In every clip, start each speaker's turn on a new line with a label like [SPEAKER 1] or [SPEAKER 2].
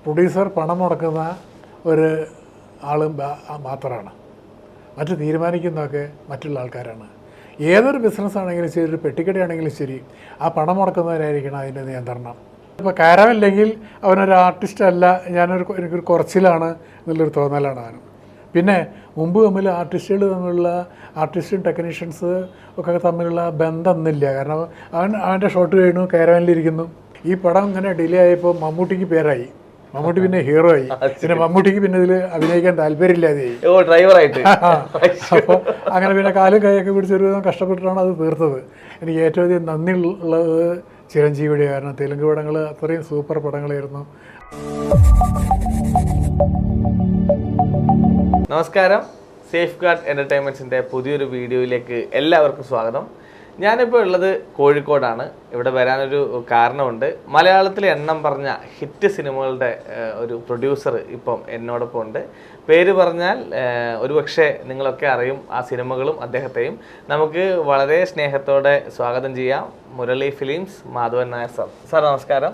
[SPEAKER 1] Producer പണം മുടക്കുന്ന ഒരു ആളും മാത്രമാണ്. മറ്റ് തീരുമാനിക്കുന്നതൊക്കെ മറ്റുള്ള ആൾക്കാരാണ്. ഏതൊരു ബിസിനസ്സാണെങ്കിലും ശരി, ഒരു പെട്ടിക്കടയാണെങ്കിലും ശരി, ആ പണം മുടക്കുന്നവരായിരിക്കണം അതിൻ്റെ നിയന്ത്രണം. ഇപ്പോൾ കാരമില്ലെങ്കിൽ അവനൊരു ആർട്ടിസ്റ്റ് അല്ല, എനിക്കൊരു കുറച്ചിലാണ് എന്നുള്ളൊരു തോന്നലാണ് അവന്. പിന്നെ മുമ്പ് തമ്മിൽ ആർട്ടിസ്റ്റുകൾ തമ്മിലുള്ള ആർട്ടിസ്റ്റും ടെക്നീഷ്യൻസ് ഒക്കെ തമ്മിലുള്ള ബന്ധം ഒന്നുമില്ല. കാരണം അവൻ്റെ ഷോട്ട് കഴിഞ്ഞു, കാരവനിലിരിക്കുന്നു. ഈ പടം ഇങ്ങനെ ഡിലേ ആയപ്പോൾ മമ്മൂട്ടിക്ക് പേരായി, മമ്മൂട്ടി പിന്നെ ഹീറോ ആയി. പിന്നെ മമ്മൂട്ടിക്ക് പിന്നെ ഇതിൽ അഭിനയിക്കാൻ താല്പര്യമില്ലാതെയായി,
[SPEAKER 2] ഡ്രൈവറായിട്ട്.
[SPEAKER 1] അപ്പോൾ അങ്ങനെ പിന്നെ കാലും കൈയൊക്കെ പിടിച്ചൊരു വിധം കഷ്ടപ്പെട്ടിട്ടാണ് അത് തീർത്തത്. എനിക്ക് ഏറ്റവും അധികം നന്ദി ഉള്ളത് ചിരഞ്ജീവിയുടെ. കാരണം തെലുങ്ക് പടങ്ങൾ അത്രയും സൂപ്പർ പടങ്ങളായിരുന്നു.
[SPEAKER 2] നമസ്കാരം, സേഫ് ഗാർഡ് എൻ്റർടൈൻമെൻറ്റ്സിൻ്റെ പുതിയൊരു വീഡിയോയിലേക്ക് എല്ലാവർക്കും സ്വാഗതം. ഞാനിപ്പോൾ ഉള്ളത് കോഴിക്കോടാണ്. ഇവിടെ വരാനൊരു കാരണമുണ്ട്. മലയാളത്തിലെ എണ്ണം പറഞ്ഞ ഹിറ്റ് സിനിമകളുടെ ഒരു പ്രൊഡ്യൂസർ ഇപ്പം എന്നോടൊപ്പം ഉണ്ട്. പേര് പറഞ്ഞാൽ ഒരുപക്ഷെ നിങ്ങളൊക്കെ അറിയും ആ സിനിമകളും അദ്ദേഹത്തെയും. നമുക്ക് വളരെ സ്നേഹത്തോടെ സ്വാഗതം ചെയ്യാം. Murali films, Madhavan Nair sir. Sir നമസ്കാരം.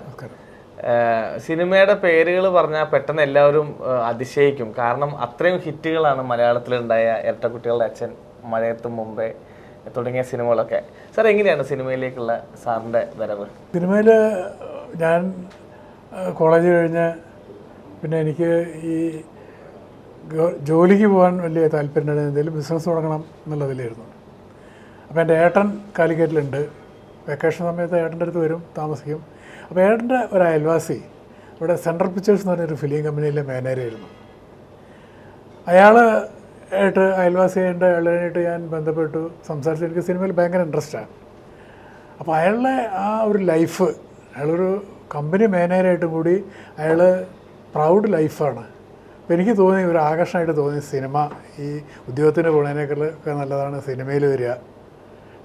[SPEAKER 2] സിനിമയുടെ പേരുകൾ പറഞ്ഞാൽ പെട്ടെന്ന് എല്ലാവരും അതിശയിക്കും. കാരണം അത്രയും ഹിറ്റുകളാണ് മലയാളത്തിലുണ്ടായ ഇരട്ടക്കുട്ടികളുടെ അച്ഛൻ, മഴയത്തും മുമ്പേ തുടങ്ങിയ സിനിമകളൊക്കെ. സാർ എങ്ങനെയാണ് സിനിമയിലേക്കുള്ള സാറിൻ്റെ വരവ്?
[SPEAKER 1] സിനിമയിൽ ഞാൻ കോളേജ് കഴിഞ്ഞ് പിന്നെ എനിക്ക് ഈ ജോലിക്ക് പോകാൻ വലിയ താല്പര്യമുണ്ടായിരുന്നു. എന്തെങ്കിലും ബിസിനസ് തുടങ്ങണം എന്നുള്ളതിലായിരുന്നു. അപ്പോൾ എൻ്റെ ഏട്ടൻ കാലിക്കറ്റിലുണ്ട്. വെക്കേഷൻ സമയത്ത് ഏട്ടൻ്റെ അടുത്ത് വരും, താമസിക്കും. അപ്പോൾ ഏട്ടൻ്റെ ഒരു അയൽവാസി ഇവിടെ സെൻട്രൽ പിക്ചേഴ്സ് എന്ന് പറഞ്ഞൊരു ഫിലിം കമ്പനിയിലെ മാനേജറായിരുന്നു. അയാൾ ആയിട്ട് അയൽവാസിയായിട്ട് അയാളായിട്ട് ഞാൻ ബന്ധപ്പെട്ടു, സംസാരിച്ചു. എനിക്ക് സിനിമയിൽ ഭയങ്കര ഇൻട്രസ്റ്റാണ്. അപ്പോൾ അയാളുടെ ആ ഒരു ലൈഫ്, അയാളൊരു കമ്പനി മാനേജറായിട്ടും കൂടി അയാൾ പ്രൗഡ് ലൈഫാണ്. അപ്പോൾ എനിക്ക് തോന്നി, ഒരു ആകർഷണമായിട്ട് തോന്നി സിനിമ. ഈ ഉദ്യോഗത്തിന് പോകുന്നതിനേക്കാളൊക്കെ നല്ലതാണ് സിനിമയിൽ വരിക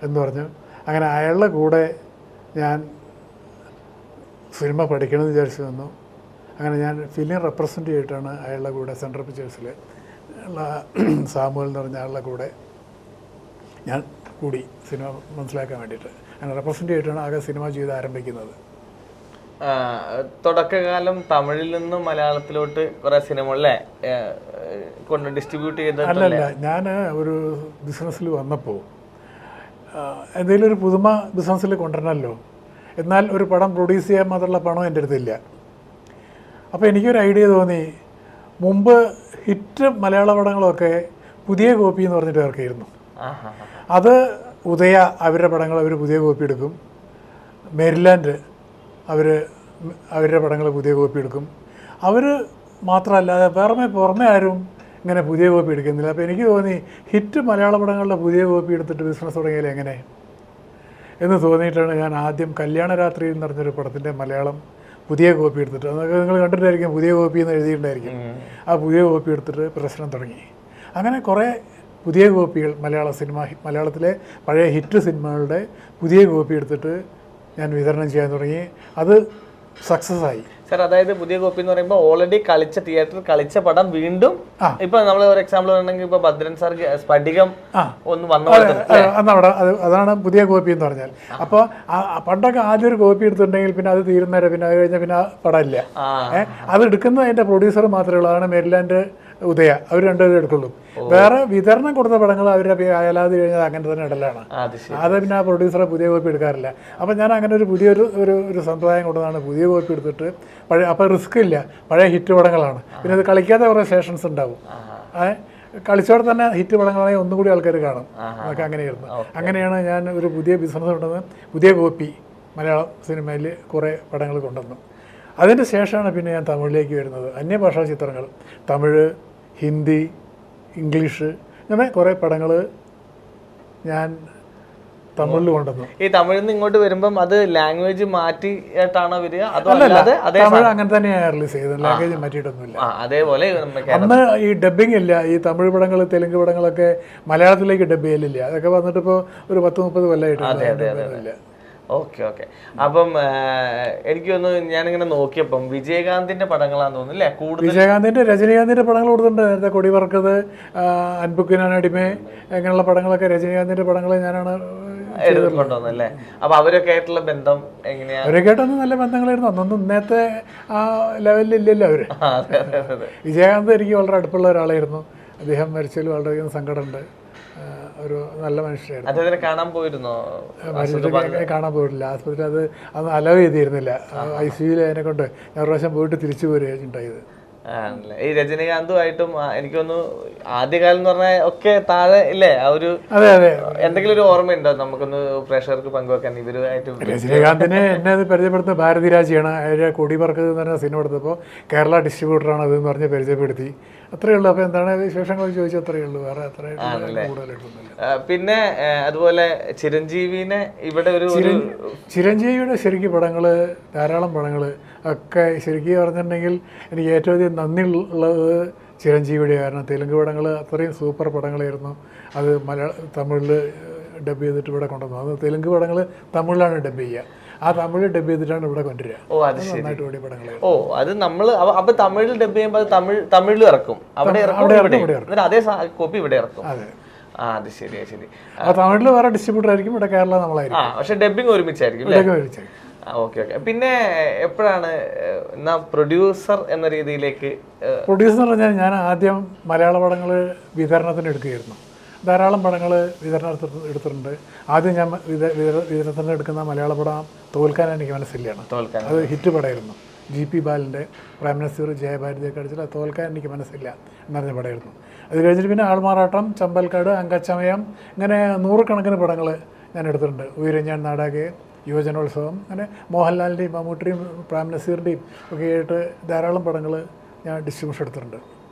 [SPEAKER 1] എന്ന് പറഞ്ഞു. അങ്ങനെ അയാളുടെ കൂടെ ഞാൻ സിനിമ പഠിക്കണമെന്ന് വിചാരിച്ചു വന്നു. അങ്ങനെ ഞാൻ ഫിലിം റെപ്രസെൻ്റ് ചെയ്തിട്ടാണ് അയാളുടെ കൂടെ സെൻട്രൽ പിക്ചേഴ്സിൽ ഉള്ള സാമുവൽ എന്ന് പറഞ്ഞ ആളുടെ കൂടെ ഞാൻ കൂടി സിനിമ മനസ്സിലാക്കാൻ വേണ്ടിയിട്ട്. അങ്ങനെ റെപ്രസെൻ്റ് ചെയ്തിട്ടാണ് ആകെ സിനിമ ജീവിതം ആരംഭിക്കുന്നത്.
[SPEAKER 2] തുടക്കകാലം തമിഴിൽ നിന്നും മലയാളത്തിലോട്ട് കുറേ സിനിമകളെ കൊണ്ട് ഡിസ്ട്രിബ്യൂട്ട് ചെയ്ത്?
[SPEAKER 1] അല്ലല്ല, ഞാൻ ഒരു ബിസിനസ്സിൽ വന്നപ്പോൾ എന്തെങ്കിലും ഒരു പുതുമ ബിസിനസ്സിൽ കൊണ്ടുവരണമല്ലോ. എന്നാൽ ഒരു പടം പ്രൊഡ്യൂസ് ചെയ്യാൻ മാത്രമുള്ള പണം എൻ്റെ അടുത്തില്ല. അപ്പോൾ എനിക്കൊരു ഐഡിയ തോന്നി. മുമ്പ് ഹിറ്റ് മലയാള പടങ്ങളൊക്കെ പുതിയ കോപ്പി എന്ന് പറഞ്ഞിട്ട് ഇറക്കിയിരുന്നു. അത് ഉദയ അവരുടെ പടങ്ങൾ അവർ പുതിയ കോപ്പി എടുക്കും. മെരിലാൻഡ് അവരുടെ പടങ്ങൾ പുതിയ കോപ്പി എടുക്കും. അവർ മാത്രമല്ലാതെ പുറമെ ആരും ഇങ്ങനെ പുതിയ കോപ്പി എടുക്കുന്നില്ല. അപ്പോൾ എനിക്ക് തോന്നി, ഹിറ്റ് മലയാള പടങ്ങളുടെ പുതിയ കോപ്പി എടുത്തിട്ട് ബിസിനസ് തുടങ്ങിയാൽ എങ്ങനെ എന്ന് തോന്നിയിട്ടാണ് ഞാൻ ആദ്യം കല്യാണരാത്രി എന്ന് പറഞ്ഞൊരു പടത്തിൻ്റെ മലയാളം പുതിയ കോപ്പി എടുത്തിട്ട്, അതൊക്കെ നിങ്ങൾ കണ്ടിട്ടായിരിക്കും, പുതിയ കോപ്പി എന്ന് എഴുതിയിട്ടുണ്ടായിരിക്കും. ആ പുതിയ കോപ്പി എടുത്തിട്ട് പ്രശ്നം തുടങ്ങി. അങ്ങനെ കുറേ പുതിയ കോപ്പികൾ മലയാളത്തിലെ പഴയ ഹിറ്റ് സിനിമകളുടെ പുതിയ കോപ്പി എടുത്തിട്ട് ഞാൻ വിതരണം ചെയ്യാൻ തുടങ്ങി. അത് സക്സസ് ആയി.
[SPEAKER 2] സാർ, അതായത് പുതിയ കോപ്പി എന്ന് പറയുമ്പോൾ ഓൾറെഡി തിയേറ്ററിൽ കളിച്ച പടം വീണ്ടും, ഇപ്പൊ നമ്മൾ ഒരു എക്സാമ്പിൾ പറഞ്ഞെങ്കിൽ ഇപ്പൊ ഭദ്രൻ സാർ സ്ഫടികം ഒന്ന്
[SPEAKER 1] വന്നവിടെ അതാണ് പുതിയ കോപ്പി എന്ന് പറഞ്ഞാൽ. അപ്പോൾ പണ്ടൊക്കെ ആദ്യം ഒരു കോപ്പി എടുത്തിട്ടുണ്ടെങ്കിൽ പിന്നെ അത് തീരുന്നേരം, പിന്നെ അത് കഴിഞ്ഞാൽ പിന്നെ ആ പടമില്ല. അത് എടുക്കുന്നത് അതിൻ്റെ പ്രൊഡ്യൂസർ മാത്രമേ ഉള്ളൂ. അതാണ് മെരിലാൻഡ്, ഉദയ, അവർ രണ്ടുപേരും എടുക്കുള്ളൂ. വേറെ വിതരണം കൊടുത്ത പടങ്ങൾ അവരുടെ അയലാതെ കഴിഞ്ഞാൽ അങ്ങനെ തന്നെ ഇടലാണ്. അത് പിന്നെ ആ പ്രൊഡ്യൂസറെ പുതിയ കോപ്പി എടുക്കാറില്ല. അപ്പം ഞാൻ അങ്ങനെ ഒരു പുതിയൊരു ഒരു സമ്പ്രദായം കൊണ്ടതാണ് പുതിയ കോപ്പി എടുത്തിട്ട് പഴയ, അപ്പോൾ റിസ്ക് ഇല്ല, പഴയ ഹിറ്റ് പടങ്ങളാണ്. പിന്നെ അത് കളിക്കാത്ത കുറേ സ്റ്റേഷൻസ് ഉണ്ടാവും. കളിച്ചോടെ തന്നെ ഹിറ്റ് പടങ്ങളാണെങ്കിൽ ഒന്നും കൂടി ആൾക്കാർ കാണും. അതൊക്കെ അങ്ങനെയായിരുന്നു. അങ്ങനെയാണ് ഞാൻ ഒരു പുതിയ ബിസിനസ് കൊണ്ടുവന്ന് പുതിയ കോപ്പി മലയാളം സിനിമയിൽ കുറേ പടങ്ങൾ കൊണ്ടുവന്നു. അതിൻ്റെ ശേഷമാണ് പിന്നെ ഞാൻ തമിഴിലേക്ക് വരുന്നത്. അന്യഭാഷാ ചിത്രങ്ങൾ, തമിഴ്, ഹിന്ദി, ഇംഗ്ലീഷ്, അങ്ങനെ കുറേ പടങ്ങൾ ഞാൻ തമിഴിൽ കൊണ്ടുവന്നു.
[SPEAKER 2] ഈ തമിഴിൽ നിന്ന് ഇങ്ങോട്ട് വരുമ്പം അത് ലാംഗ്വേജ് മാറ്റിയിട്ടാണോ വരിക?
[SPEAKER 1] തമിഴ് അങ്ങനെ തന്നെയാണ് റിലീസ് ചെയ്തത്, ലാംഗ്വേജ് മാറ്റിയിട്ടൊന്നുമില്ല.
[SPEAKER 2] അതേപോലെ
[SPEAKER 1] അന്ന് ഈ ഡബ്ബിങ് ഇല്ല. ഈ തമിഴ് പടങ്ങൾ, തെലുങ്ക് പടങ്ങളൊക്കെ മലയാളത്തിലേക്ക് ഡബ് ചെയ്യലില്ല. അതൊക്കെ വന്നിട്ടിപ്പോൾ ഒരു 10-30 കൊല്ലമായിട്ടില്ല.
[SPEAKER 2] ഓക്കെ. അപ്പം എനിക്ക് തോന്നുന്നു, ഞാനിങ്ങനെ നോക്കിയപ്പം വിജയകാന്തിന്റെ പടങ്ങളാന്ന് തോന്നുന്നു അല്ലേ കൂടുതൽ?
[SPEAKER 1] വിജയകാന്തിന്റെ, രജനീകാന്തിന്റെ പടങ്ങൾ കൊടുത്തിട്ടുണ്ട്. നേരത്തെ കൊടി പറക്കത്, അൻപുക്കിനാണ് അടിമേ, അങ്ങനെയുള്ള പടങ്ങളൊക്കെ രജനീകാന്തിന്റെ പടങ്ങൾ ഞാനാണ്
[SPEAKER 2] കൊണ്ടുവന്നു അല്ലേ? അപ്പൊ അവരൊക്കെ ആയിട്ടുള്ള ബന്ധം എങ്ങനെയാ?
[SPEAKER 1] അവരൊക്കെ ആയിട്ടൊന്നും നല്ല ബന്ധങ്ങളായിരുന്നു. അന്നൊന്നും ഇന്നത്തെ ആ ലെവലിലില്ലല്ലോ അവര്. വിജയകാന്ത് എനിക്ക് വളരെ അടുപ്പുള്ള ഒരാളായിരുന്നു. അദ്ദേഹം മരിച്ചതിൽ വളരെയധികം സങ്കടമുണ്ട്. ഒരു നല്ല മനുഷ്യരായിരുന്നു.
[SPEAKER 2] അദ്ദേഹത്തിനെ കാണാൻ പോയിരുന്നോ?
[SPEAKER 1] മരിച്ചിട്ട് കാണാൻ പോയിട്ടില്ല. ആസ്പത്രി അത് അലവ് ചെയ്തിരുന്നില്ല. ICUയിൽ അതിനെ കൊണ്ട് ഞാൻ ഒരു പ്രാവശ്യം പോയിട്ട് തിരിച്ചു പോരുകയാണ് ഉണ്ടായത്.
[SPEAKER 2] ആണല്ലേ? ഈ രജനീകാന്തുമായിട്ടും എനിക്കൊന്ന് ആദ്യകാലം എന്ന് പറഞ്ഞാൽ ഒക്കെ താഴെ ഇല്ലേ? ആ ഒരു എന്തെങ്കിലും ഒരു ഓർമ്മയുണ്ടോ നമുക്കൊന്ന് പ്രേക്ഷകർക്ക് പങ്കുവെക്കാൻ ഇവരുമായിട്ട്?
[SPEAKER 1] രജനീകാന്തിനെ എന്നെ അത് പരിചയപ്പെടുത്തുന്ന ഭാരതിരാജയാണ്. അതിൻ്റെ കൊടി പറക്കുന്നത് എന്ന് പറഞ്ഞ സിനിമ എടുത്തപ്പോൾ കേരള ഡിസ്ട്രിബ്യൂട്ടറാണ് അതെന്ന് പറഞ്ഞ് പരിചയപ്പെടുത്തി. അത്രയേ ഉള്ളൂ. അപ്പോൾ എന്താണ് വിശേഷങ്ങൾ ചോദിച്ചാൽ അത്രയേ ഉള്ളൂ. വേറെ അത്രയും കൂടുതലായിട്ടൊന്നുമില്ല.
[SPEAKER 2] പിന്നെ അതുപോലെ ചിരഞ്ജീവിനെ ഇവിടെ
[SPEAKER 1] ചിരഞ്ജീവിയുടെ ശരിക്കും പടങ്ങൾ, ധാരാളം പടങ്ങൾ ഒക്കെ ശരിക്കും പറഞ്ഞിട്ടുണ്ടെങ്കിൽ എനിക്ക് ഏറ്റവും അധികം നന്ദിയുള്ളത് ചിരഞ്ജീവിയുടെ. കാരണം തെലുങ്ക് പടങ്ങൾ അത്രയും സൂപ്പർ പടങ്ങളായിരുന്നു. അത് തമിഴിൽ ഡബ് ചെയ്തിട്ട് ഇവിടെ കൊണ്ടുവന്നു. അത് തെലുങ്ക് പടങ്ങൾ തമിഴിലാണ് ഡബ് ചെയ്യുക. ആ തമിഴ് ഡബ് ചെയ്തിട്ടാണ് ഇവിടെ കൊണ്ടുവരിക. നന്നായിട്ട് ഓടിയ പടങ്ങൾ.
[SPEAKER 2] അത് നമ്മൾ അപ്പൊ തമിഴിൽ ഡബ് ചെയ്യുമ്പോൾ തമിഴിലും ഇറക്കും, അവിടെ അതേ കോപ്പി ഇവിടെ ഇറക്കും.
[SPEAKER 1] അതെ,
[SPEAKER 2] അത് ശരി ശരി.
[SPEAKER 1] ആ തമിഴിൽ വേറെ ഡിസ്ട്രിബ്യൂട്ടർ ആയിരിക്കും, ഇവിടെ കേരള നമ്മളായിരിക്കും.
[SPEAKER 2] പക്ഷെ ഡബിങ് ഒരുമിച്ചായിരിക്കും. Okay okay. പിന്നെ എപ്പോഴാണ് എന്നാ പ്രൊഡ്യൂസർ എന്ന രീതിയിലേക്ക്?
[SPEAKER 1] പ്രൊഡ്യൂസർ എന്ന് പറഞ്ഞാൽ ഞാൻ ആദ്യം മലയാള പടങ്ങൾ വിതരണത്തിന് എടുക്കുകയായിരുന്നു. ധാരാളം പടങ്ങൾ വിതരണത്തിന് എടുത്തിട്ടുണ്ട്. ആദ്യം ഞാൻ വിതരണത്തിന് എടുക്കുന്ന മലയാള പടം തോൽക്കാൻ എനിക്ക് മനസ്സില്ലാണ്. അത് ഹിറ്റ് പടമായിരുന്നു. GP ബാലൻ്റെ, പ്രേം നസീർ, ജയഭാരതിയൊക്കെ അടിച്ചിട്ട് തോൽക്കാൻ എനിക്ക് മനസ്സില്ല എന്ന് പറഞ്ഞ പടമായിരുന്നു. അത് കഴിഞ്ഞിട്ട് പിന്നെ ആൾമാറാട്ടം, ചമ്പൽക്കാട്, അങ്കച്ചമയം, ഇങ്ങനെ നൂറുകണക്കിന് പടങ്ങൾ ഞാൻ എടുത്തിട്ടുണ്ട്. ഉയരഞ്ഞാൻ നാടകെ, യുവജനോത്സവം, അങ്ങനെ മോഹൻലാലിൻ്റെയും മമ്മൂട്ടിയും പ്രേം നസീറിൻ്റെയും ഒക്കെ ആയിട്ട് ധാരാളം പടങ്ങൾ ഞാൻ ഡിസ്ട്രിബ്യൂഷൻ എടുത്തിട്ടുണ്ട്.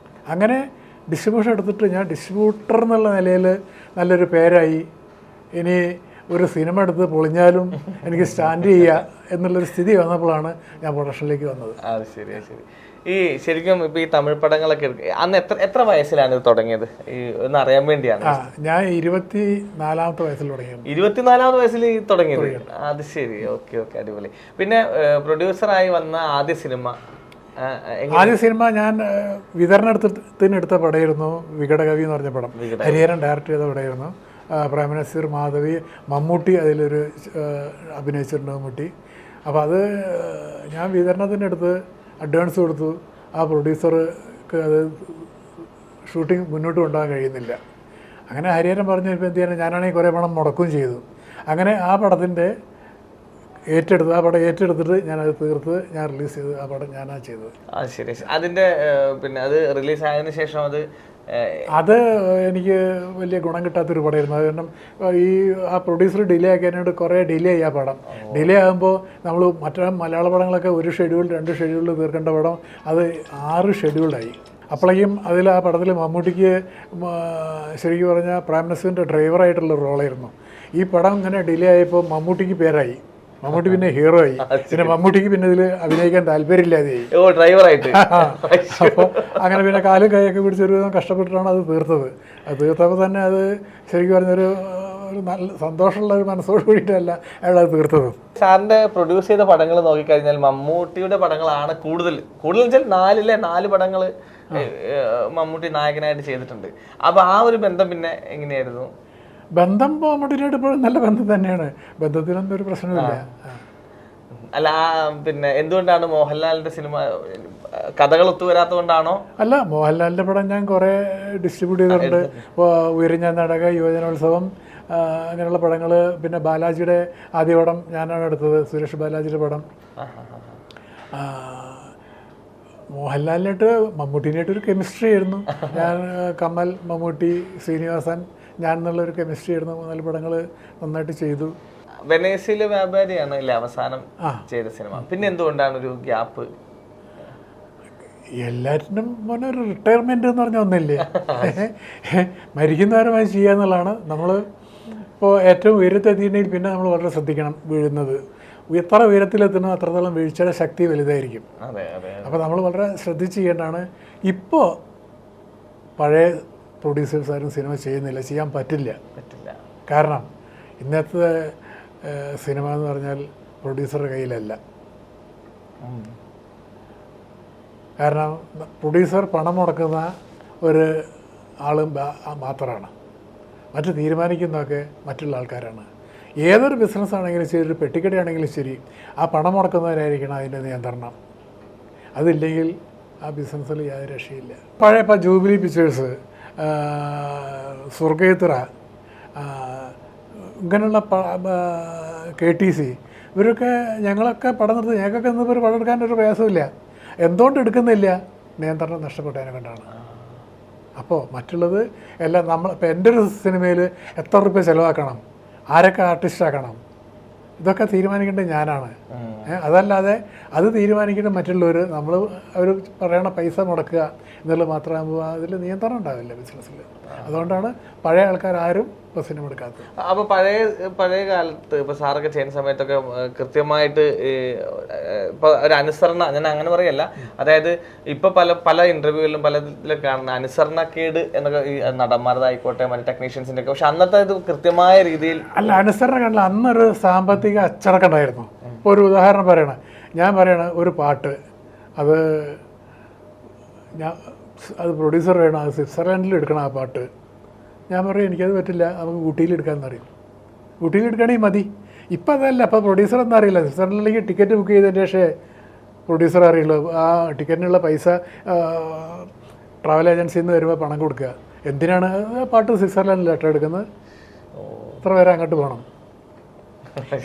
[SPEAKER 1] അങ്ങനെ ഡിസ്ട്രിബ്യൂഷൻ എടുത്തിട്ട് ഞാൻ ഡിസ്ട്രിബ്യൂട്ടർ എന്നുള്ള നിലയിൽ നല്ലൊരു പേരായി. ഇനി ഒരു സിനിമ എടുത്ത് പൊളിഞ്ഞാലും എനിക്ക് സ്റ്റാൻഡ് ചെയ്യുക എന്നുള്ളൊരു സ്ഥിതി വന്നപ്പോഴാണ് ഞാൻ പ്രൊഡക്ഷനിലേക്ക് വന്നത്.
[SPEAKER 2] അത് ശരി ശരി. ഈ ശരിക്കും ഇപ്പം ഈ തമിഴ് പടങ്ങളൊക്കെ അന്ന് എത്ര വയസ്സിലാണ് ഇത് തുടങ്ങിയത്? ഈ ഒന്ന് അറിയാൻ വേണ്ടിയാണ്.
[SPEAKER 1] ഞാൻ 24-ാമത്തെ വയസ്സിൽ തുടങ്ങിയത്.
[SPEAKER 2] 24-ാമത്തെ വയസ്സിൽ തുടങ്ങിയത്. അത് ശരി. ഓക്കെ ഓക്കെ, അടിപൊളി. പിന്നെ പ്രൊഡ്യൂസറായി വന്ന ആദ്യ സിനിമ
[SPEAKER 1] ഞാൻ വിതരണത്തിന് എടുത്ത പടമായിരുന്നു വികടകവി എന്ന് പറഞ്ഞ പടം. ഹരിഹരൻ ഡയറക്റ്റ് ചെയ്ത പടമായിരുന്നു. പ്രേം നസീർ, മാധവി, മമ്മൂട്ടി അതിലൊരു അഭിനയിച്ചിട്ടുണ്ട്, മമ്മൂട്ടി. അപ്പോൾ അത് ഞാൻ വിതരണത്തിനടുത്ത് അഡ്വാൻസ് കൊടുത്തു. ആ പ്രൊഡ്യൂസർക്ക് അത് ഷൂട്ടിംഗ് മുന്നോട്ട് കൊണ്ടുപോകാൻ കഴിയുന്നില്ല. അങ്ങനെ ഹരിഹരൻ പറഞ്ഞു, ഇപ്പോൾ എന്ത് ചെയ്യാൻ, ഞാനാണെങ്കിൽ കുറേ പണം മുടക്കുകയും ചെയ്തു. അങ്ങനെ ആ പടത്തിൻ്റെ ആ പടം ഏറ്റെടുത്തിട്ട് ഞാനത് തീർത്ത് ഞാൻ റിലീസ് ചെയ്ത് ആ പടം ഞാനാ ചെയ്തത്.
[SPEAKER 2] ശരി. അതിൻ്റെ പിന്നെ അത് റിലീസ് ആയതിനു ശേഷം
[SPEAKER 1] അത് എനിക്ക് വലിയ ഗുണം കിട്ടാത്തൊരു പടമായിരുന്നു. അത് കാരണം ആ പ്രൊഡ്യൂസർ ഡിലേ ആക്കിയതിനോട് കുറേ ഡിലേ ആയി ആ പടം. ഡിലേ ആകുമ്പോൾ നമ്മൾ മറ്റേ മലയാള പടങ്ങളൊക്കെ 1 ഷെഡ്യൂൾ 2 ഷെഡ്യൂളിൽ തീർക്കേണ്ട പടം അത് 6 ഷെഡ്യൂളായി. അപ്പോഴേക്കും ആ പടത്തിൽ മമ്മൂട്ടിക്ക് ശരിക്കും പറഞ്ഞാൽ പ്രേം നസീറിൻ്റെ ഡ്രൈവറായിട്ടുള്ള റോളായിരുന്നു. ഈ പടം ഇങ്ങനെ ഡിലേ ആയപ്പോൾ മമ്മൂട്ടിക്ക് പേരായി. മമ്മൂട്ടി പിന്നെ ഹീറോ ആയി. പിന്നെ മമ്മൂട്ടിക്ക് പിന്നെ ഇതിൽ അഭിനയിക്കാൻ താല്പര്യമില്ലാതെയായി,
[SPEAKER 2] ഡ്രൈവറായിട്ട്.
[SPEAKER 1] അപ്പോൾ അങ്ങനെ പിന്നെ കാലും കൈയൊക്കെ പിടിച്ചൊരു കഷ്ടപ്പെട്ടിട്ടാണ് അത് തീർത്തത്. അത് തീർത്തപ്പോൾ തന്നെ അത് ശരിക്കും പറഞ്ഞൊരു നല്ല സന്തോഷമുള്ള ഒരു മനസ്സോട് കൂടിയിട്ടല്ല അയാൾ അത് തീർത്തത്.
[SPEAKER 2] സാറിൻ്റെ പ്രൊഡ്യൂസ് ചെയ്ത പടങ്ങൾ നോക്കിക്കഴിഞ്ഞാൽ മമ്മൂട്ടിയുടെ പടങ്ങളാണ് കൂടുതൽ വെച്ചാൽ 4 പടങ്ങൾ മമ്മൂട്ടി നായകനായിട്ട് ചെയ്തിട്ടുണ്ട്. അപ്പോൾ ആ ഒരു ബന്ധം പിന്നെ എങ്ങനെയായിരുന്നു?
[SPEAKER 1] ബന്ധം മമ്മൂട്ടിനായിട്ട് ഇപ്പോഴും നല്ല ബന്ധം തന്നെയാണ്. ബന്ധത്തിനൊന്നും ഒരു പ്രശ്നമില്ല.
[SPEAKER 2] അല്ല, പിന്നെ എന്തുകൊണ്ടാണ് മോഹൻലാലിന്റെ സിനിമ കഥകൾ ഒത്തുവരാത്തതുകൊണ്ടാണോ?
[SPEAKER 1] അല്ല, മോഹൻലാലിന്റെ പടം ഞാൻ കുറേ ഡിസ്ട്രിബ്യൂട്ട് ചെയ്തിട്ടുണ്ട്. ഇപ്പോൾ ഉയരഞ്ഞാൻ നാടക, യുവജനോത്സവം, അങ്ങനെയുള്ള പടങ്ങൾ. പിന്നെ ബാലാജിയുടെ ആദ്യ പടം ഞാനാണ് എടുത്തത്, സുരേഷ് ബാലാജിയുടെ പടം. മോഹൻലാലിനായിട്ട് മമ്മൂട്ടിനായിട്ടൊരു കെമിസ്ട്രി ആയിരുന്നു. ഞാൻ കമൽ, മമ്മൂട്ടി, ശ്രീനിവാസൻ, ഞാൻ എന്നുള്ളൊരു കെമിസ്ട്രി ആയിരുന്നു. 4 പടങ്ങൾ നന്നായിട്ട് ചെയ്തു.
[SPEAKER 2] വെനീസിലെ വ്യാപാരിയാണ് അല്ലേ അവസാനം ചെയ്ത സിനിമ. പിന്നെ എന്തുകൊണ്ടാണ് ഒരു ഗ്യാപ്പ്?
[SPEAKER 1] എല്ലാറ്റിനും മോനെ ഒരു റിട്ടയർമെൻറ്റ് എന്ന് പറഞ്ഞാൽ ഒന്നില്ലേ. മരിക്കുന്നവരുമായി ചെയ്യുക എന്നുള്ളതാണ്. നമ്മൾ ഇപ്പോൾ ഏറ്റവും ഉയരത്തെത്തിയിട്ടുണ്ടെങ്കിൽ പിന്നെ നമ്മൾ വളരെ ശ്രദ്ധിക്കണം. വീഴുന്നത് എത്ര ഉയരത്തിലെത്തുന്നു അത്രത്തോളം വീഴ്ചയുടെ ശക്തി വലുതായിരിക്കും. അപ്പോൾ നമ്മൾ വളരെ ശ്രദ്ധിച്ച് ചെയ്യേണ്ടതാണ്. ഇപ്പോൾ പഴയ പ്രൊഡ്യൂസേഴ്സ് ആരും സിനിമ ചെയ്യുന്നില്ല, ചെയ്യാൻ പറ്റില്ല. കാരണം ഇന്നത്തെ സിനിമ എന്ന് പറഞ്ഞാൽ പ്രൊഡ്യൂസറുടെ കയ്യിലല്ല. കാരണം പ്രൊഡ്യൂസർ പണം മുടക്കുന്ന ഒരു ആളും മാത്രമാണ്. മറ്റ് തീരുമാനിക്കുന്നതൊക്കെ മറ്റുള്ള ആൾക്കാരാണ്. ഏതൊരു ബിസിനസ്സാണെങ്കിലും ശരി, ഒരു പെട്ടിക്കടയാണെങ്കിലും ശരി, ആ പണം മുടക്കുന്നവരായിരിക്കണം അതിൻ്റെ നിയന്ത്രണം. അതില്ലെങ്കിൽ ആ ബിസിനസ്സിൽ യാതൊരു രക്ഷയില്ല. പഴയ ഇപ്പോൾ ജൂബിലി പിക്ചേഴ്സ്, സുർഗേത്ര, ഇങ്ങനെയുള്ള KTC, ഇവരൊക്കെ ഞങ്ങളൊക്കെ പടം നിർത്തി. ഞങ്ങൾക്കൊക്കെ ഇന്നിപ്പോൾ ഒരു പടം എടുക്കാനൊരു പ്രയാസമില്ല. എന്തുകൊണ്ട് എടുക്കുന്നില്ല? നിയന്ത്രണം നഷ്ടപ്പെട്ടതിനെ കൊണ്ടാണ്. അപ്പോൾ മറ്റുള്ളത് എല്ലാം നമ്മൾ ഇപ്പോൾ എൻ്റെ ഒരു സിനിമയിൽ എത്ര രൂപ ചിലവാക്കണം, ആരൊക്കെ ആർട്ടിസ്റ്റാക്കണം, ഇതൊക്കെ തീരുമാനിക്കേണ്ടത് ഞാനാണ്. അതല്ലാതെ അത് തീരുമാനിക്കേണ്ടത് മറ്റുള്ളവർ. നമ്മൾ അവർ പറയണ പൈസ മുടക്കുക എന്നുള്ളത് മാത്രമാകുമ്പോൾ അതിൽ നിയന്ത്രണം ഉണ്ടാവില്ല ബിസിനസ്സിൽ. അതുകൊണ്ടാണ് പഴയ ആൾക്കാരും ഇപ്പോൾ സിനിമ എടുക്കാത്തത്.
[SPEAKER 2] അപ്പോൾ പഴയ കാലത്ത് ഇപ്പോൾ സാറൊക്കെ ചെയ്യുന്ന സമയത്തൊക്കെ കൃത്യമായിട്ട് ഇപ്പോൾ ഒരു അനുസരണ, ഞാൻ അങ്ങനെ പറയല്ല, അതായത് ഇപ്പോൾ പല ഇൻ്റർവ്യൂകളിലും പലതിലും കാണുന്ന അനുസരണക്കേട് എന്നൊക്കെ ഈ നടന്മാരതായിക്കോട്ടെ മറ്റു ടെക്നീഷ്യൻസിൻ്റെ ഒക്കെ. പക്ഷെ അന്നത്തെ ഇത് കൃത്യമായ രീതിയിൽ
[SPEAKER 1] അല്ല, അനുസരണ കണ്ടില്ല. അന്നൊരു സാമ്പത്തിക അച്ചടക്കം ഉണ്ടായിരുന്നു. ഇപ്പോൾ ഒരു ഉദാഹരണം പറയണം, ഞാൻ പറയണ ഒരു പാട്ട്, അത് പ്രൊഡ്യൂസർ വേണം, അത് സ്വിറ്റ്സർലാൻഡിൽ എടുക്കണം ആ പാട്ട്. ഞാൻ പറയും എനിക്കത് പറ്റില്ല, നമുക്ക് ഊട്ടിയിലെടുക്കാമെന്ന് പറയും. ഊട്ടിയിലെടുക്കുകയാണെങ്കിൽ മതി. ഇപ്പം അതല്ല, അപ്പോൾ പ്രൊഡ്യൂസർ എന്താ അറിയില്ല. സ്വിറ്റ്സർലൻഡിലേക്ക് ടിക്കറ്റ് ബുക്ക് ചെയ്തതിന് ശേഷമേ പ്രൊഡ്യൂസർ അറിയുള്ളൂ. ആ ടിക്കറ്റിനുള്ള പൈസ ട്രാവൽ ഏജൻസിയിൽ നിന്ന് വരുമ്പോൾ പണം കൊടുക്കുക. എന്തിനാണ് പാട്ട് സ്വിറ്റ്സർലാൻഡിൽ ലെറ്റർ എടുക്കുന്നത്? എത്ര പേരെ അങ്ങോട്ട് പോകണം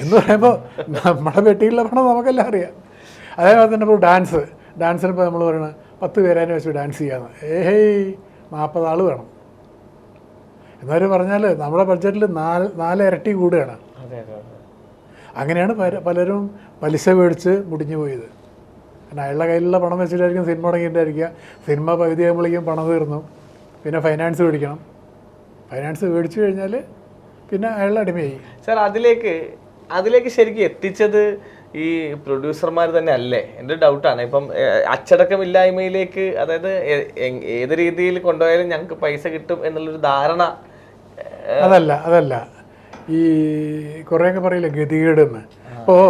[SPEAKER 1] എന്ന് പറയുമ്പോൾ നമ്മുടെ പെട്ടിയിലുള്ള പണം നമുക്കെല്ലാം അറിയാം. അതേപോലെ തന്നെ ഇപ്പോൾ ഡാൻസിനിപ്പോൾ നമ്മൾ പറയണത് 10 പേരേനെ വെച്ച് ഡാൻസ് ചെയ്യാമെന്ന്. 40 ആൾ വേണം. എന്നാലും പറഞ്ഞാൽ നമ്മുടെ ബഡ്ജറ്റിൽ 4 ഇരട്ടി കൂടുകയാണ്. അങ്ങനെയാണ് പലരും പലിശ മേടിച്ച് മുടിഞ്ഞു പോയത്. കാരണം അയാളുടെ കയ്യിലുള്ള പണം വെച്ചിട്ടായിരിക്കും സിനിമ തുടങ്ങിയിട്ടായിരിക്കുക. സിനിമ പകുതി ആകുമ്പോഴേക്കും പണം തീർന്നു. പിന്നെ ഫൈനാൻസ് മേടിക്കണം. ഫൈനാൻസ് മേടിച്ചു കഴിഞ്ഞാൽ പിന്നെ അയാളുടെ അടിമയായി.
[SPEAKER 2] സാർ, അതിലേക്ക് ശരിക്കും എത്തിച്ചത് ഈ പ്രൊഡ്യൂസർമാർ തന്നെ അല്ലേ? എൻ്റെ ഡൗട്ടാണ്. ഇപ്പം അച്ചടക്കമില്ലായ്മയിലേക്ക്, അതായത് ഏത് രീതിയിൽ കൊണ്ടുപോയാലും ഞങ്ങൾക്ക് പൈസ കിട്ടും എന്നുള്ളൊരു ധാരണ.
[SPEAKER 1] അതല്ല ഈ കുറേയൊക്കെ പറയില്ല ഗതികേടെന്ന്. ഇപ്പോൾ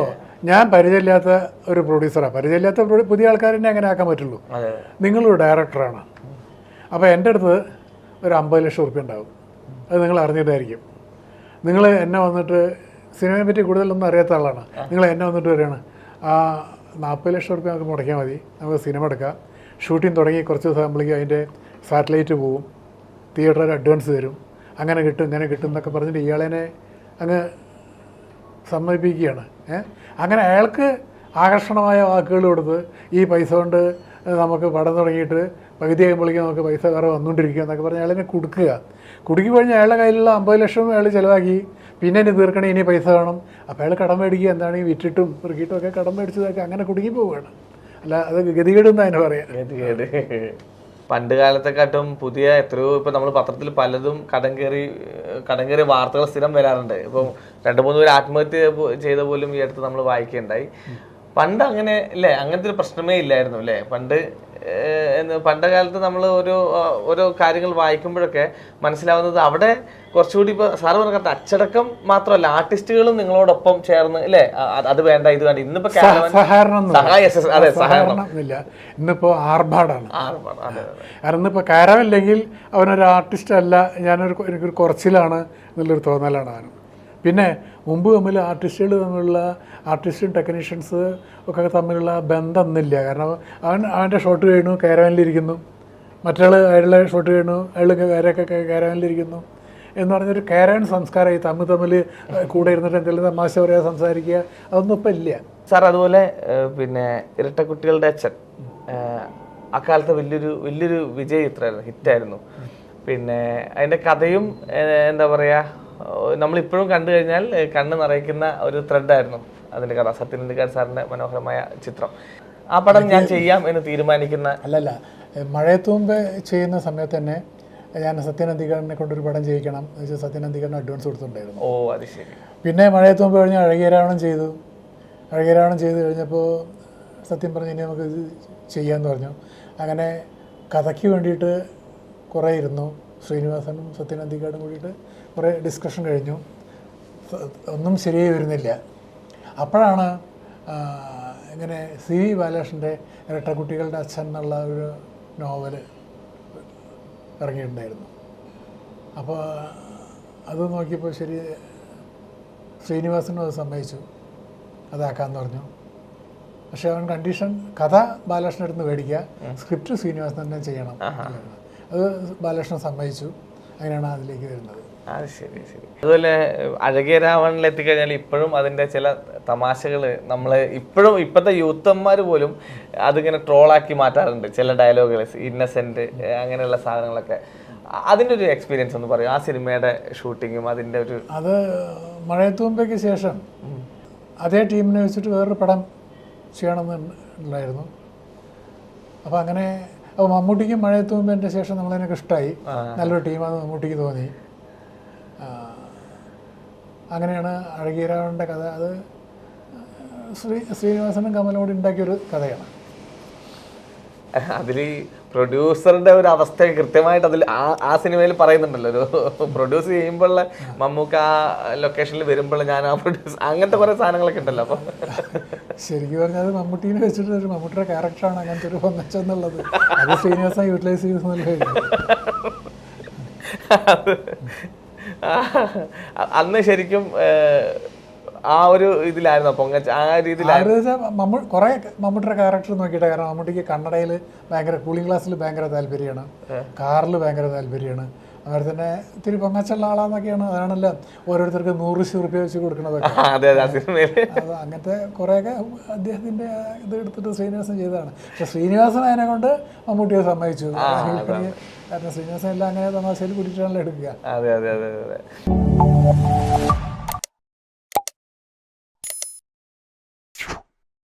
[SPEAKER 1] ഞാൻ പരിചയമില്ലാത്ത ഒരു പ്രൊഡ്യൂസറാണ്. പരിചയമില്ലാത്ത പുതിയ ആൾക്കാരെന്നെ അങ്ങനെ ആക്കാൻ പറ്റുള്ളൂ. നിങ്ങളൊരു ഡയറക്ടറാണ്. അപ്പോൾ എൻ്റെ അടുത്ത് ഒരു 50 ലക്ഷം ഉറുപ്പ്യ ഉണ്ടാവും. അത് നിങ്ങൾ അറിഞ്ഞിട്ടായിരിക്കും. നിങ്ങൾ എന്നെ വന്നിട്ട്, സിനിമയെ പറ്റി കൂടുതലൊന്നും അറിയാത്ത ആളാണ്, നിങ്ങൾ എന്നെ വന്നിട്ട് വരികയാണ്, ആ 40 ലക്ഷം ഉറുപ്പ്യ നമുക്ക് മുടക്കിയാൽ മതി, നമുക്ക് സിനിമ എടുക്കാം, ഷൂട്ടിംഗ് തുടങ്ങി കുറച്ച് ദിവസം ആകുമ്പോഴേക്കും അതിൻ്റെ സാറ്റലൈറ്റ് പോവും, തിയേറ്ററിൽ അഡ്വാൻസ് തരും, അങ്ങനെ കിട്ടും ഇങ്ങനെ കിട്ടും എന്നൊക്കെ പറഞ്ഞിട്ട് ഇയാളെ അങ്ങ് സമ്മതിപ്പിക്കുകയാണ്. അങ്ങനെ അയാൾക്ക് ആകർഷണമായ വാക്കുകൾ കൊടുത്ത് ഈ പൈസ കൊണ്ട് നമുക്ക് പടം തുടങ്ങിയിട്ട് പകുതി ആകുമ്പോഴേക്കും നമുക്ക് പൈസ വേറെ വന്നുകൊണ്ടിരിക്കുക എന്നൊക്കെ പറഞ്ഞ് അയാളെന്നെ കുടുക്കി കഴിഞ്ഞാൽ അയാളുടെ കയ്യിലുള്ള 50 ലക്ഷം അയാൾ ചിലവാക്കി. പിന്നെ ഇനി തീർക്കണേ, ഇനി പൈസ വേണം. അപ്പോൾ അയാൾ കടം മേടിക്കുക, എന്താണ് ഈ വിറ്റിട്ടും പെറുക്കിയിട്ടും ഒക്കെ കടം മേടിച്ചതൊക്കെ അങ്ങനെ കുടുങ്ങി പോവുകയാണ്. അല്ല, അത് ഗതികേടെന്ന് അതിനെ പറയാം.
[SPEAKER 2] ഗതികേട് പണ്ട് കാലത്തെക്കാട്ടും പുതിയ എത്രയോ, ഇപ്പം നമ്മൾ പത്രത്തിൽ പലതും കടം കയറിയ വാർത്തകൾ സ്ഥിരം വരാറുണ്ട്. ഇപ്പം 2-3 പേര് ആത്മഹത്യ ചെയ്ത പോലും ഈ അടുത്ത് നമ്മൾ വായിക്കുകയുണ്ടായി. പണ്ട് അങ്ങനെ അല്ലേ, അങ്ങനത്തെ ഒരു പ്രശ്നമേ ഇല്ലായിരുന്നു അല്ലേ? പണ്ട് കാലത്ത് നമ്മൾ ഓരോ കാര്യങ്ങൾ വായിക്കുമ്പോഴൊക്കെ മനസ്സിലാവുന്നത് അവിടെ കുറച്ചുകൂടി ഇപ്പോൾ സാറ് പറഞ്ഞ അച്ചടക്കം മാത്രമല്ല, ആർട്ടിസ്റ്റുകളും നിങ്ങളോടൊപ്പം ചേർന്ന് അല്ലേ, അത് വേണ്ട ഇത് വേണ്ട. ഇന്നിപ്പോ
[SPEAKER 1] സഹകരണം ഇല്ല, ഇന്നിപ്പോൾ ആർഭാടാണ്. കാരണം ഇന്നിപ്പോൾ കാരമില്ലെങ്കിൽ അവനൊരു ആർട്ടിസ്റ്റ് അല്ല, എനിക്കൊരു കുറച്ചിലാണ് എന്നുള്ളൊരു തോന്നലാണ് അവന്. പിന്നെ മുമ്പ് തമ്മിൽ ആർട്ടിസ്റ്റും ടെക്നീഷ്യൻസ് ഒക്കെ തമ്മിലുള്ള ബന്ധം ഒന്നുമില്ല. കാരണം അവൻ്റെ ഷോട്ട് കഴിഞ്ഞു കാരവാനിലിരിക്കുന്നു, മറ്റാൾ അയാളുടെ ഷോട്ട് കഴിഞ്ഞു അയാൾ വേറെയൊക്കെ കാരവാനിലിരിക്കുന്നു എന്ന് പറഞ്ഞൊരു കാരവാൻ സംസ്കാരമായി തമ്മിൽ കൂടെ ഇരുന്നിട്ട് എന്തെങ്കിലും തമാശ പറയുക, സംസാരിക്കുക, അതൊന്നും ഇപ്പം ഇല്ല.
[SPEAKER 2] സാർ, അതുപോലെ പിന്നെ ഇരട്ടക്കുട്ടികളുടെ അച്ഛൻ അക്കാലത്ത് വലിയൊരു വിജയ ചിത്രമായിരുന്നു, ഹിറ്റായിരുന്നു. പിന്നെ അതിൻ്റെ കഥയും എന്താ പറയുക, നമ്മളിപ്പോഴും കണ്ടു കഴിഞ്ഞാൽ കണ്ണ് നിറയ്ക്കുന്ന ഒരു ത്രെഡായിരുന്നു അതിൻ്റെ കഥ. സത്യൻ അന്തിക്കാട് സാറിൻ്റെ മനോഹരമായ ചിത്രം. ആ പടം ഞാൻ ചെയ്യാം എന്ന് തീരുമാനിക്കുന്ന
[SPEAKER 1] അല്ലല്ല, മഴയത്തുമ്പ് ചെയ്യുന്ന സമയത്ത് തന്നെ ഞാൻ സത്യൻ അന്തിക്കാടിനെ കൊണ്ടൊരു പടം ചെയ്യിക്കണം എന്ന് വെച്ചാൽ സത്യൻ അന്തിക്കാടിന് അഡ്വാൻസ് കൊടുത്തിട്ടുണ്ടായിരുന്നു.
[SPEAKER 2] ഓ, അത് ശരി.
[SPEAKER 1] പിന്നെ മഴയത്തുമ്പ് കഴിഞ്ഞ് അഴകിയരാവണം ചെയ്തു കഴിഞ്ഞപ്പോൾ സത്യം പറഞ്ഞ് ഇനി നമുക്ക് ഇത് ചെയ്യാമെന്ന് പറഞ്ഞു. അങ്ങനെ കഥയ്ക്ക് വേണ്ടിയിട്ട് കുറേ ഇരുന്നു. ശ്രീനിവാസനും സത്യൻ അന്തിക്കാടും കൂടിയിട്ട് കുറേ ഡിസ്കഷൻ കഴിഞ്ഞു. ഒന്നും ശരിയായി വരുന്നില്ല. അപ്പോഴാണ് ഇങ്ങനെ CV ബാലകൃഷ്ണൻ്റെ ഇരട്ടക്കുട്ടികളുടെ അച്ഛൻ എന്നുള്ള ഒരു നോവല് ഇറങ്ങിയിട്ടുണ്ടായിരുന്നു. അപ്പോൾ അത് നോക്കിയപ്പോൾ ശരി ശ്രീനിവാസനും അത് സമ്മതിച്ചു, അതാക്കാമെന്ന് പറഞ്ഞു. പക്ഷേ അവൻ കണ്ടീഷൻ കഥ ബാലകൃഷ്ണൻ അടുത്ത് മേടിക്കുക, സ്ക്രിപ്റ്റ് ശ്രീനിവാസൻ തന്നെ ചെയ്യണം. അത് ബാലകൃഷ്ണൻ സമ്മതിച്ചു. അങ്ങനെയാണ് അതിലേക്ക് വരുന്നത്.
[SPEAKER 2] അത് ശരി ശരി. അതുപോലെ അഴകിയ രാവണനിൽ എത്തിക്കഴിഞ്ഞാൽ ഇപ്പോഴും അതിൻ്റെ ചില തമാശകൾ നമ്മൾ ഇപ്പോഴും ഇപ്പോഴത്തെ യൂത്തന്മാർ പോലും അതിങ്ങനെ ട്രോളാക്കി മാറ്റാറുണ്ട്. ചില ഡയലോഗുകൾ, ഇന്നസെന്റ് അങ്ങനെയുള്ള സാധനങ്ങളൊക്കെ. അതിൻ്റെ ഒരു എക്സ്പീരിയൻസ് ഒന്ന് പറയും, ആ സിനിമയുടെ ഷൂട്ടിങ്ങും അതിൻ്റെ ഒരു.
[SPEAKER 1] അത് മഴയത്തൂമ്പയ്ക്ക് ശേഷം അതേ ടീമിനെ വെച്ചിട്ട് വേറൊരു പടം ചെയ്യണമെന്നുണ്ടായിരുന്നു. അപ്പോൾ അങ്ങനെ മമ്മൂട്ടിക്കും മഴയത്തൂമ്പതിൻ്റെ ശേഷം നമ്മളതിനൊക്കെ ഇഷ്ടമായി. നല്ലൊരു ടീമാണെന്ന് മമ്മൂട്ടിക്ക് തോന്നി. അങ്ങനെയാണ് അഴകിയ രാവണൻ്റെ കഥ. അത് ശ്രീനിവാസനും കമലും കൂടി ഉണ്ടാക്കിയൊരു കഥയാണ്.
[SPEAKER 2] അതിൽ പ്രൊഡ്യൂസറുടെ ഒരു അവസ്ഥ കൃത്യമായിട്ട് അതിൽ ആ സിനിമയിൽ പറയുന്നുണ്ടല്ലോ. ഒരു പ്രൊഡ്യൂസ് ചെയ്യുമ്പോഴുള്ള മമ്മൂക്ക ആ ലൊക്കേഷനിൽ വരുമ്പോൾ ഞാൻ ആ പ്രൊഡ്യൂസ് അങ്ങനത്തെ കുറേ സാധനങ്ങളൊക്കെ ഉണ്ടല്ലോ. അപ്പം
[SPEAKER 1] ശരിക്കും പറഞ്ഞാൽ അത് മമ്മൂട്ടീനെ വെച്ചിട്ട് ഒരു മമ്മൂട്ടിയുടെ ക്യാരക്ടറാണ് അങ്ങനത്തെ ഒരു പൊന്നച്ചെന്നുള്ളത്. അത് ശ്രീനിവാസൻ യൂട്ടിലൈസ് ചെയ്യുന്നല്ലോ.
[SPEAKER 2] അന്ന് ശരിക്കും ആ ഒരു ഇതിലായിരുന്നു പൊങ്ങച്ച ആ രീതിയിലായിരുന്നു.
[SPEAKER 1] കുറെ മമ്മൂട്ടിയുടെ ക്യാരക്ടർ നോക്കിയിട്ട്. കാരണം മമ്മൂട്ടിക്ക് കന്നഡയിൽ ഭയങ്കര കൂളിംഗ് ക്ലാസ്സിൽ ഭയങ്കര താല്പര്യമാണ്, കാറിൽ ഭയങ്കര താല്പര്യമാണ്. അതുപോലെ തന്നെ ഇത്തിരി പൊങ്ങച്ചുള്ള ആളാന്നൊക്കെയാണ്. അതാണല്ലോ ഓരോരുത്തർക്ക് 100 രൂപ വെച്ച് കൊടുക്കണതൊക്കെ. അത് അങ്ങനത്തെ കുറേയൊക്കെ അദ്ദേഹത്തിൻ്റെ ഇത് എടുത്തിട്ട് ശ്രീനിവാസൻ ചെയ്തതാണ്. പക്ഷെ ശ്രീനിവാസൻ അതിനെ കൊണ്ട് മമ്മൂട്ടിയെ സമ്മതിച്ചു. കാരണം ശ്രീനിവാസൻ എല്ലാം അങ്ങനെ തമാശയിൽ പിടിച്ചിട്ടാണല്ലോ എടുക്കുക.
[SPEAKER 2] അതെ അതെ അതെ അതെ.